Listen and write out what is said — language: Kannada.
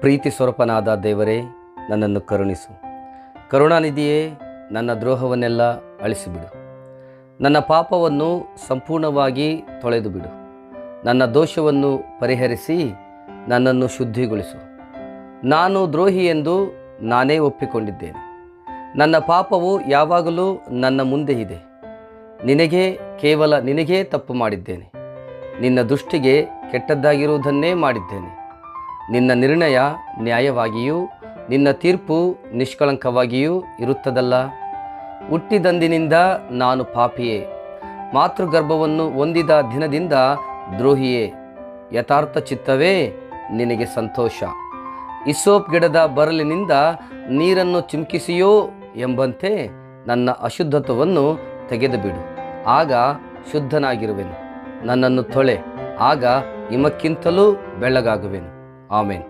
ಪ್ರೀತಿ ಸ್ವರೂಪನಾದ ದೇವರೇ, ನನ್ನನ್ನು ಕರುಣಿಸು. ಕರುಣಾನಿಧಿಯೇ, ನನ್ನ ದ್ರೋಹವನ್ನೆಲ್ಲ ಅಳಿಸಿಬಿಡು. ನನ್ನ ಪಾಪವನ್ನು ಸಂಪೂರ್ಣವಾಗಿ ತೊಳೆದು ಬಿಡು. ನನ್ನ ದೋಷವನ್ನು ಪರಿಹರಿಸಿ ನನ್ನನ್ನು ಶುದ್ಧಿಗೊಳಿಸು. ನಾನು ದ್ರೋಹಿ ಎಂದು ನಾನೇ ಒಪ್ಪಿಕೊಂಡಿದ್ದೇನೆ. ನನ್ನ ಪಾಪವು ಯಾವಾಗಲೂ ನನ್ನ ಮುಂದೆ ಇದೆ. ಕೇವಲ ನಿನಗೇ ತಪ್ಪು ಮಾಡಿದ್ದೇನೆ. ನಿನ್ನ ದೃಷ್ಟಿಗೆ ಕೆಟ್ಟದ್ದಾಗಿರುವುದನ್ನೇ ಮಾಡಿದ್ದೇನೆ. ನಿನ್ನ ನಿರ್ಣಯ ನ್ಯಾಯವಾಗಿಯೂ ನಿನ್ನ ತೀರ್ಪು ನಿಷ್ಕಳಂಕವಾಗಿಯೂ ಇರುತ್ತದಲ್ಲ. ಹುಟ್ಟಿದಂದಿನಿಂದ ನಾನು ಪಾಪಿಯೇ, ಮಾತೃಗರ್ಭವನ್ನು ಹೊಂದಿದ ದಿನದಿಂದ ದ್ರೋಹಿಯೇ. ಯಥಾರ್ಥ ಚಿತ್ತವೇ ನಿನಗೆ ಸಂತೋಷ. ಹಿಸ್ಸೋಪ್ ಗಿಡದ ಬರಲಿನಿಂದ ನೀರನ್ನು ಚಿಮುಕಿಸಿಯೋ ಎಂಬಂತೆ ನನ್ನ ಅಶುದ್ಧತ್ವವನ್ನು ತೆಗೆದುಬಿಡು, ಆಗ ಶುದ್ಧನಾಗಿರುವೆನು. ನನ್ನನ್ನು ತೊಳೆ, ಆಗ ಹಿಮಕ್ಕಿಂತಲೂ ಬೆಳ್ಳಗಾಗುವೆನು. ಆಮೇನ್.